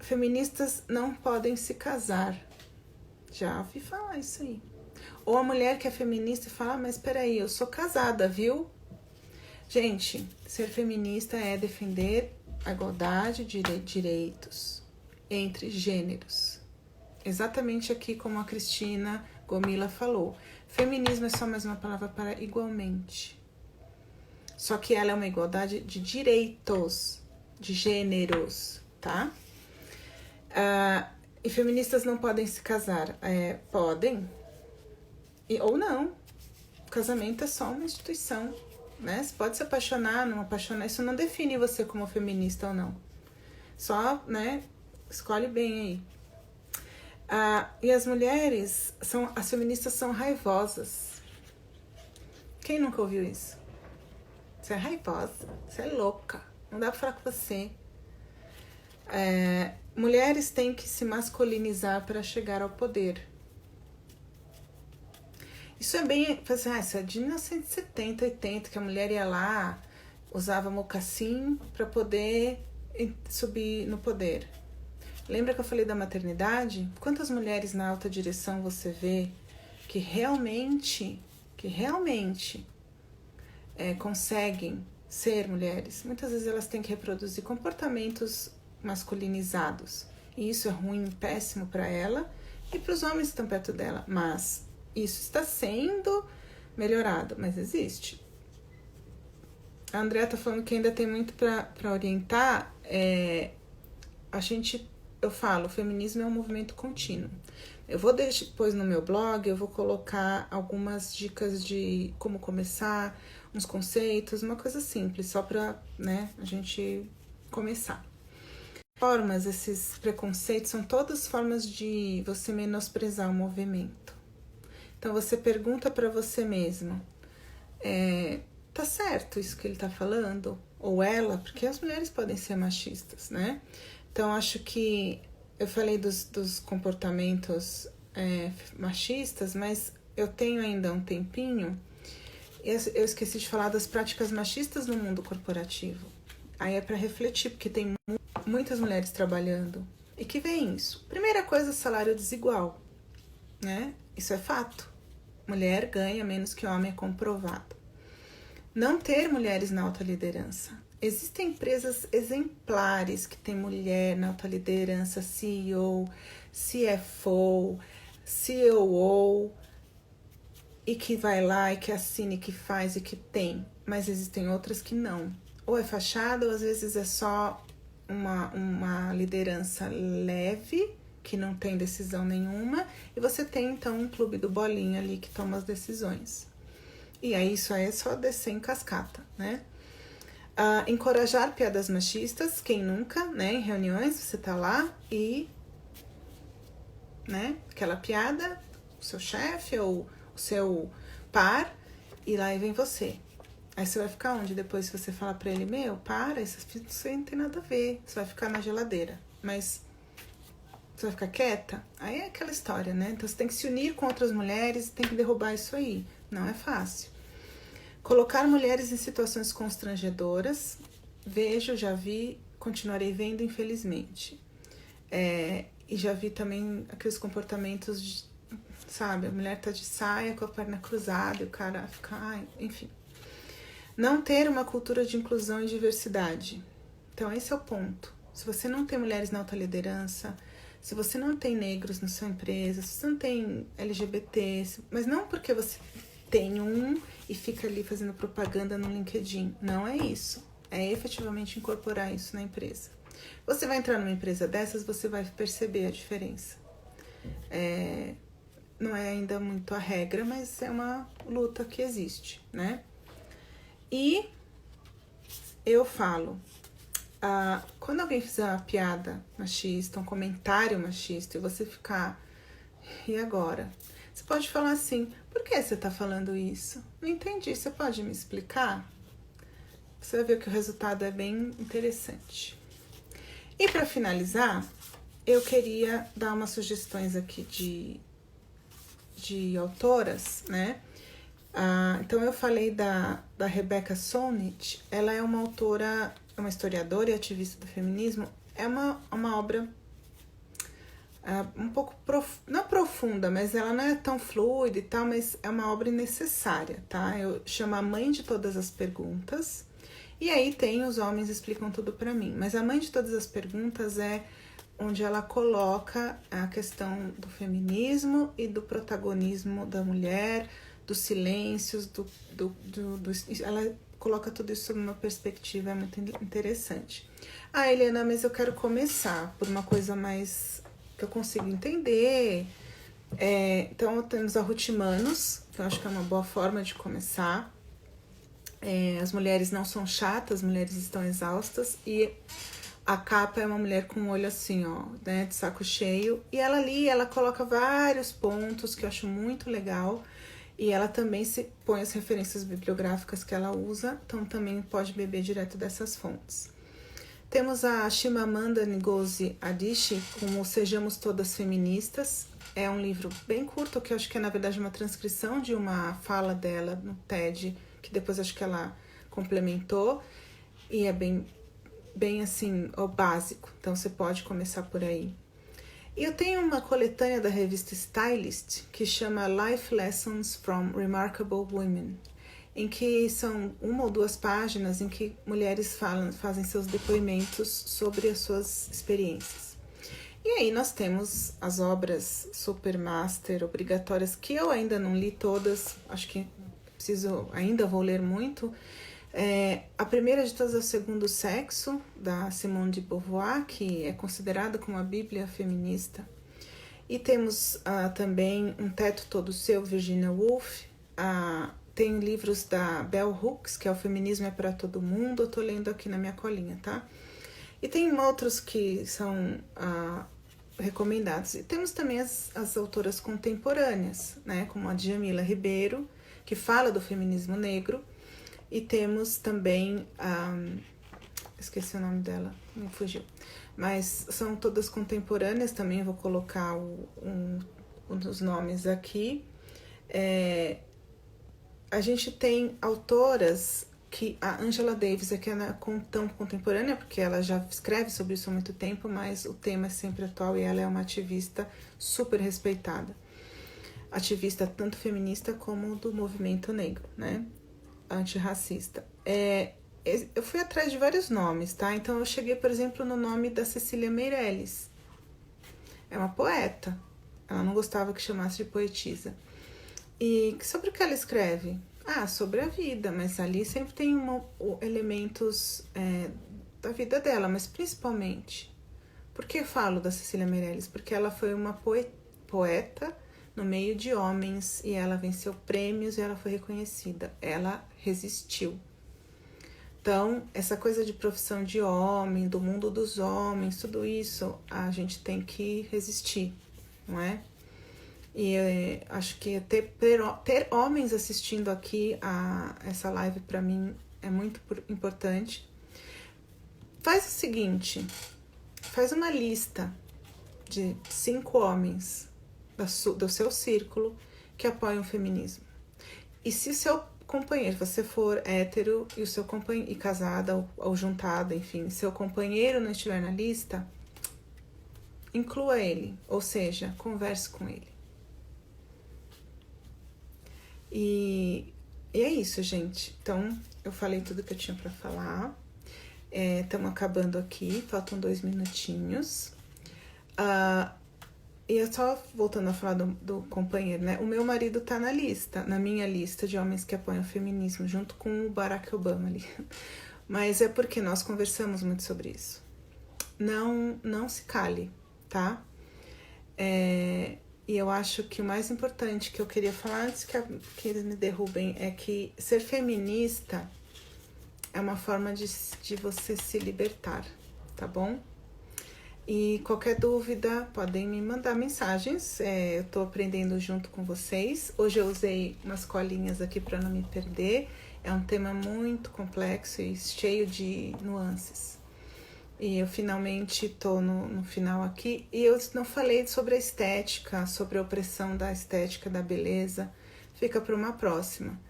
Feministas não podem se casar, já ouvi falar isso aí. Ou a mulher que é feminista e fala: mas peraí, eu sou casada, viu? Gente, ser feminista é defender a igualdade de direitos entre gêneros. Exatamente aqui como a Cristina Gomila falou. Feminismo é só mais uma palavra para igualmente. Só que ela é uma igualdade de direitos, de gêneros, tá? E feministas não podem se casar. Podem, ou não. O casamento é só uma instituição, né? Você pode se apaixonar, não apaixonar. Isso não define você como feminista ou não. Só, né? Escolhe bem aí. E as mulheres, as feministas são raivosas. Quem nunca ouviu isso? Você é raivosa, você é louca, não dá pra falar com você. Mulheres têm que se masculinizar para chegar ao poder. Isso é bem... isso é de 1970, 80, que a mulher ia lá, usava mocassim para poder subir no poder. Lembra que eu falei da maternidade? Quantas mulheres na alta direção você vê que realmente conseguem ser mulheres? Muitas vezes elas têm que reproduzir comportamentos masculinizados. E isso é ruim, péssimo para ela e para os homens que estão perto dela. Mas isso está sendo melhorado, mas existe. A Andrea está falando que ainda tem muito para orientar. Eu falo, o feminismo é um movimento contínuo. Eu vou depois no meu blog, eu vou colocar algumas dicas de como começar, uns conceitos, uma coisa simples, só para, né, a gente começar. Esses preconceitos são todas formas de você menosprezar o movimento. Então você pergunta para você mesmo, tá certo isso que ele tá falando? Ou ela, porque as mulheres podem ser machistas, né? Então acho que eu falei dos comportamentos machistas, mas eu tenho ainda um tempinho, eu esqueci de falar das práticas machistas no mundo corporativo. Aí é para refletir, porque tem muitas mulheres trabalhando. E que vem isso? Primeira coisa, salário desigual, né? Isso é fato. Mulher ganha menos que homem, é comprovado. Não ter mulheres na alta liderança. Existem empresas exemplares que tem mulher na alta liderança, CEO, CFO, COO, e que vai lá e que assine, que faz e que tem. Mas existem outras que não. Ou é fachada, ou às vezes é só uma liderança leve, que não tem decisão nenhuma, e você tem então um clube do bolinha ali que toma as decisões. E aí isso aí é só descer em cascata, né? Encorajar piadas machistas, quem nunca, né? Em reuniões você tá lá e, né? Aquela piada, o seu chefe ou o seu par, e lá vem você. Aí você vai ficar onde depois se você falar pra ele, para, isso não tem nada a ver, você vai ficar na geladeira, mas você vai ficar quieta? Aí é aquela história, né? Então você tem que se unir com outras mulheres, tem que derrubar isso aí, não é fácil. Colocar mulheres em situações constrangedoras, já vi, continuarei vendo, infelizmente. E já vi também aqueles comportamentos, sabe, a mulher tá de saia com a perna cruzada e o cara fica, enfim. Não ter uma cultura de inclusão e diversidade. Então esse é o ponto. Se você não tem mulheres na alta liderança, se você não tem negros na sua empresa, se você não tem LGBT, mas não porque você tem um e fica ali fazendo propaganda no LinkedIn. Não é isso. É efetivamente incorporar isso na empresa. Você vai entrar numa empresa dessas, você vai perceber a diferença. Não é ainda muito a regra, mas é uma luta que existe, né? E eu falo, quando alguém fizer uma piada machista, um comentário machista, e você ficar, e agora? Você pode falar assim, por que você tá falando isso? Não entendi, você pode me explicar? Você vai ver que o resultado é bem interessante. E para finalizar, eu queria dar umas sugestões aqui de autoras, né? Então eu falei da Rebecca Solnit, ela é uma autora, uma historiadora e ativista do feminismo, é uma obra um pouco, não profunda, mas ela não é tão fluida e tal, mas é uma obra necessária, tá? Eu chamo A Mãe de Todas as Perguntas, e aí tem Os Homens Explicam Tudo Pra Mim, mas A Mãe de Todas as Perguntas é onde ela coloca a questão do feminismo e do protagonismo da mulher, dos silêncios, ela coloca tudo isso numa perspectiva muito interessante. Eliana, mas eu quero começar por uma coisa mais que eu consigo entender. Então, temos a Ruth Manos, que eu acho que é uma boa forma de começar. As mulheres não são chatas, as mulheres estão exaustas, e a capa é uma mulher com o olho assim, ó, né, de saco cheio, e ela coloca vários pontos que eu acho muito legal. E ela também se põe as referências bibliográficas que ela usa, então também pode beber direto dessas fontes. Temos a Chimamanda Ngozi Adichie com o Sejamos Todas Feministas. É um livro bem curto, que eu acho que é na verdade uma transcrição de uma fala dela no TED, que depois acho que ela complementou, e é bem assim, o básico, então você pode começar por aí. Eu tenho uma coletânea da revista Stylist que chama Life Lessons from Remarkable Women, em que são 1 ou 2 páginas em que mulheres fazem seus depoimentos sobre as suas experiências. E aí nós temos as obras Supermaster, obrigatórias, que eu ainda não li todas, acho que ainda vou ler muito. A primeira de todas é O Segundo Sexo, da Simone de Beauvoir, que é considerada como a Bíblia feminista. E temos também Um Teto Todo Seu, Virginia Woolf. Tem livros da Bell Hooks, que é O Feminismo é para Todo Mundo. Eu tô lendo aqui na minha colinha, tá? E tem outros que são recomendados. E temos também as autoras contemporâneas, né, como a Djamila Ribeiro, que fala do feminismo negro. E temos também esqueci o nome dela, me fugiu. Mas são todas contemporâneas também, vou colocar um dos nomes aqui. A gente tem autoras que a Angela Davis é que é tão contemporânea, porque ela já escreve sobre isso há muito tempo, mas o tema é sempre atual e ela é uma ativista super respeitada. Ativista tanto feminista como do movimento negro, né? Antirracista. Eu fui atrás de vários nomes, tá? Então eu cheguei, por exemplo, no nome da Cecília Meirelles. É uma poeta. Ela não gostava que chamasse de poetisa. E sobre o que ela escreve? Sobre a vida, mas ali sempre tem elementos da vida dela, mas principalmente. Por que eu falo da Cecília Meirelles? Porque ela foi uma poeta no meio de homens e ela venceu prêmios e ela foi reconhecida. Ela resistiu. Então, essa coisa de profissão de homem, do mundo dos homens, tudo isso a gente tem que resistir, não é? E acho que ter homens assistindo aqui a essa live para mim é muito importante. Faz o seguinte, faz uma lista de 5 homens do seu círculo que apoiam o feminismo. E se o seu companheiro, você for hétero e o seu companheiro, e casada ou juntada, enfim, seu companheiro não estiver na lista, inclua ele, ou seja, converse com ele. E é isso, gente. Então, eu falei tudo que eu tinha para falar. Estamos acabando aqui, faltam 2 minutinhos. E eu só voltando a falar do companheiro, né? O meu marido tá na minha lista de homens que apoiam o feminismo, junto com o Barack Obama ali. Mas é porque nós conversamos muito sobre isso. Não se cale, tá? E eu acho que o mais importante que eu queria falar antes que eles me derrubem é que ser feminista é uma forma de você se libertar, tá bom? E qualquer dúvida, podem me mandar mensagens. Eu tô aprendendo junto com vocês. Hoje eu usei umas colinhas aqui para não me perder. É um tema muito complexo e cheio de nuances. E eu finalmente tô no final aqui. E eu não falei sobre a estética, sobre a opressão da estética, da beleza. Fica para uma próxima.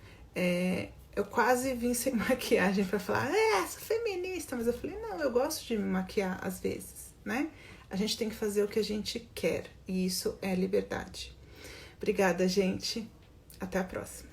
Eu quase vim sem maquiagem para falar, sou feminista. Mas eu falei, não, eu gosto de me maquiar às vezes, né? A gente tem que fazer o que a gente quer. E isso é liberdade. Obrigada, gente. Até a próxima.